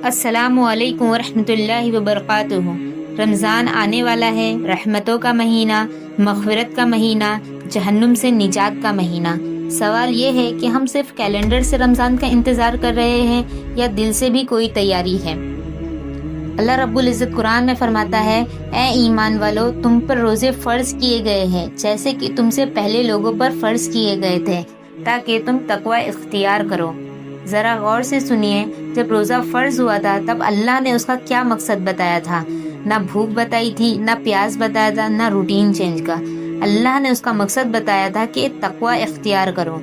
السلام علیکم ورحمۃ اللہ وبرکاتہ۔ رمضان آنے والا ہے، رحمتوں کا مہینہ، مغفرت کا مہینہ، جہنم سے نجات کا مہینہ۔ سوال یہ ہے کہ ہم صرف کیلنڈر سے رمضان کا انتظار کر رہے ہیں یا دل سے بھی کوئی تیاری ہے؟ اللہ رب العزت قرآن میں فرماتا ہے، اے ایمان والو، تم پر روزے فرض کیے گئے ہیں جیسے کہ تم سے پہلے لوگوں پر فرض کیے گئے تھے تاکہ تم تقوی اختیار کرو۔ ذرا غور سے سنیے، جب روزہ فرض ہوا تھا تب اللہ نے اس کا کیا مقصد بتایا تھا؟ نہ بھوک بتائی تھی، نہ پیاس بتایا تھا، نہ روٹین چینج کا۔ اللہ نے اس کا مقصد بتایا تھا کہ تقوی اختیار کرو۔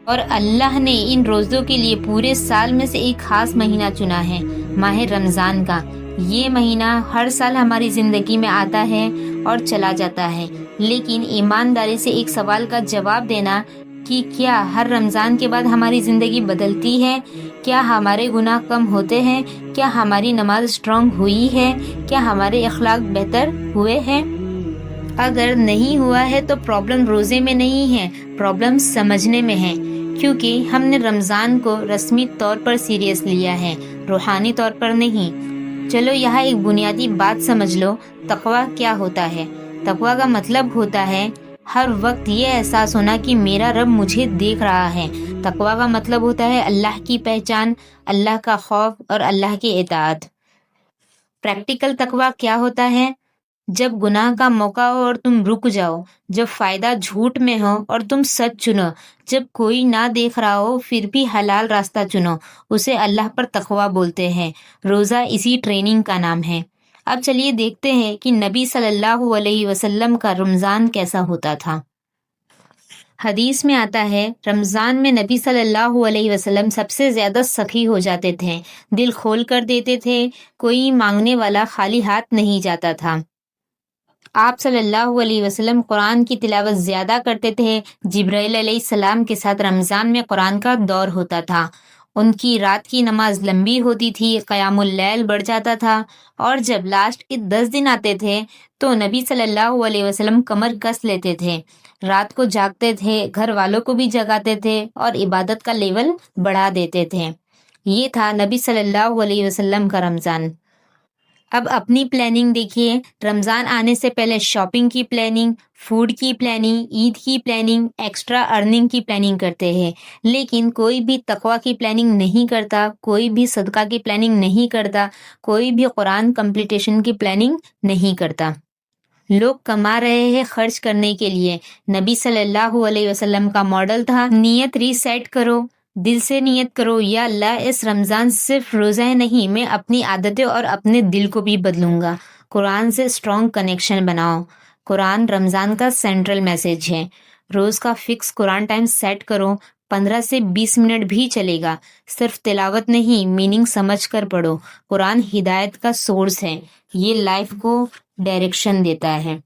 اور اللہ نے ان روزوں کے لیے پورے سال میں سے ایک خاص مہینہ چنا ہے، ماہ رمضان کا۔ یہ مہینہ ہر سال ہماری زندگی میں آتا ہے اور چلا جاتا ہے، لیکن ایمانداری سے ایک سوال کا جواب دینا کہ کیا ہر رمضان کے بعد ہماری زندگی بدلتی ہے؟ کیا ہمارے گناہ کم ہوتے ہیں؟ کیا ہماری نماز سٹرونگ ہوئی ہے؟ کیا ہمارے اخلاق بہتر ہوئے ہیں؟ اگر نہیں ہوا ہے تو پرابلم روزے میں نہیں ہے، پرابلم سمجھنے میں ہے، کیونکہ ہم نے رمضان کو رسمی طور پر سیریس لیا ہے، روحانی طور پر نہیں۔ چلو یہاں ایک بنیادی بات سمجھ لو، تقوی کیا ہوتا ہے؟ تقوی کا مطلب ہوتا ہے ہر وقت یہ احساس ہونا کہ میرا رب مجھے دیکھ رہا ہے۔ تقوی کا مطلب ہوتا ہے اللہ کی پہچان، اللہ کا خوف اور اللہ کی اطاعت۔ پریکٹیکل تقوی کیا ہوتا ہے؟ جب گناہ کا موقع ہو اور تم رک جاؤ، جب فائدہ جھوٹ میں ہو اور تم سچ چنو، جب کوئی نہ دیکھ رہا ہو پھر بھی حلال راستہ چنو، اسے اللہ پر تقوی بولتے ہیں۔ روزہ اسی ٹریننگ کا نام ہے۔ اب چلیے دیکھتے ہیں کہ نبی صلی اللہ علیہ وسلم کا رمضان کیسا ہوتا تھا۔ حدیث میں آتا ہے، رمضان میں نبی صلی اللہ علیہ وسلم سب سے زیادہ سخی ہو جاتے تھے، دل کھول کر دیتے تھے، کوئی مانگنے والا خالی ہاتھ نہیں جاتا تھا۔ آپ صلی اللہ علیہ وسلم قرآن کی تلاوت زیادہ کرتے تھے۔ جبرائیل علیہ السلام کے ساتھ رمضان میں قرآن کا دور ہوتا تھا۔ ان کی رات کی نماز لمبی ہوتی تھی، قیام اللیل بڑھ جاتا تھا، اور جب لاسٹ کے 10 دن آتے تھے تو نبی صلی اللہ علیہ وسلم کمر کس لیتے تھے، رات کو جاگتے تھے، گھر والوں کو بھی جگاتے تھے اور عبادت کا لیول بڑھا دیتے تھے۔ یہ تھا نبی صلی اللہ علیہ وسلم کا رمضان۔ اب اپنی پلاننگ دیکھیے، رمضان آنے سے پہلے شاپنگ کی پلاننگ، فوڈ کی پلاننگ، عید کی پلاننگ، ایکسٹرا ارننگ کی پلاننگ کرتے ہیں، لیکن کوئی بھی تقوی کی پلاننگ نہیں کرتا، کوئی بھی صدقہ کی پلاننگ نہیں کرتا، کوئی بھی قرآن کمپلیٹیشن کی پلاننگ نہیں کرتا۔ لوگ کما رہے ہیں خرچ کرنے کے لیے۔ نبی صلی اللہ علیہ وسلم کا ماڈل تھا، نیت ریسیٹ کرو، دل سے نیت کرو، یا اللہ اس رمضان صرف روزہ نہیں، میں اپنی عادتیں اور اپنے دل کو بھی بدلوں گا۔ قرآن سے اسٹرانگ کنیکشن بناؤ۔ قرآن رمضان کا سینٹرل میسج ہے۔ روز کا فکس قرآن ٹائم سیٹ کرو، 15 سے 20 منٹ بھی چلے گا۔ صرف تلاوت نہیں، میننگ سمجھ کر پڑھو۔ قرآن ہدایت کا سورس ہے، یہ لائف کو ڈائریکشن دیتا ہے۔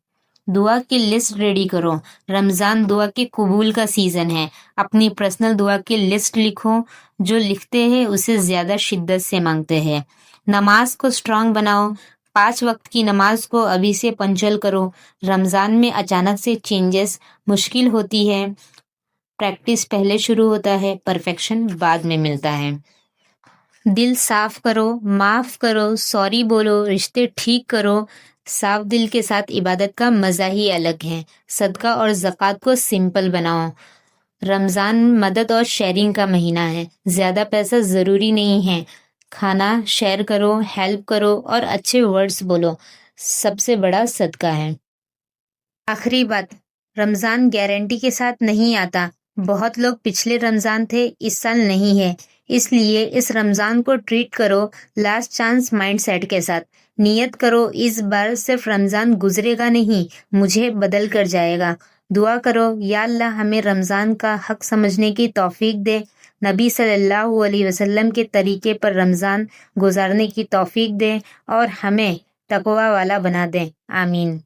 دعا کی لسٹ ریڈی کرو، رمضان دعا کے قبول کا سیزن ہے۔ اپنی پرسنل دعا کی لسٹ لکھو، جو لکھتے ہیں اسے زیادہ شدت سے مانگتے ہیں۔ نماز کو اسٹرانگ بناؤ، 5 وقت کی نماز کو ابھی سے پنچل کرو۔ رمضان میں اچانک سے چینجز مشکل ہوتی ہے، پریکٹس پہلے شروع ہوتا ہے، پرفیکشن بعد میں ملتا ہے۔ دل صاف کرو، معاف کرو، سوری بولو، رشتے ٹھیک کرو۔ صاف دل کے ساتھ عبادت کا مزہ ہی الگ ہے۔ صدقہ اور زکوٰۃ کو سمپل بناؤ۔ رمضان مدد اور شیئرنگ کا مہینہ ہے، زیادہ پیسہ ضروری نہیں ہے، کھانا شیئر کرو، ہیلپ کرو اور اچھے ورڈز بولو، سب سے بڑا صدقہ ہے۔ آخری بات، رمضان گارنٹی کے ساتھ نہیں آتا۔ بہت لوگ پچھلے رمضان تھے، اس سال نہیں ہے، اس لیے اس رمضان کو ٹریٹ کرو لاسٹ چانس مائنڈ سیٹ کے ساتھ۔ نیت کرو، اس بار صرف رمضان گزرے گا نہیں، مجھے بدل کر جائے گا۔ دعا کرو، یا اللہ ہمیں رمضان کا حق سمجھنے کی توفیق دے، نبی صلی اللہ علیہ وسلم کے طریقے پر رمضان گزارنے کی توفیق دے اور ہمیں تقوی والا بنا دے۔ آمین۔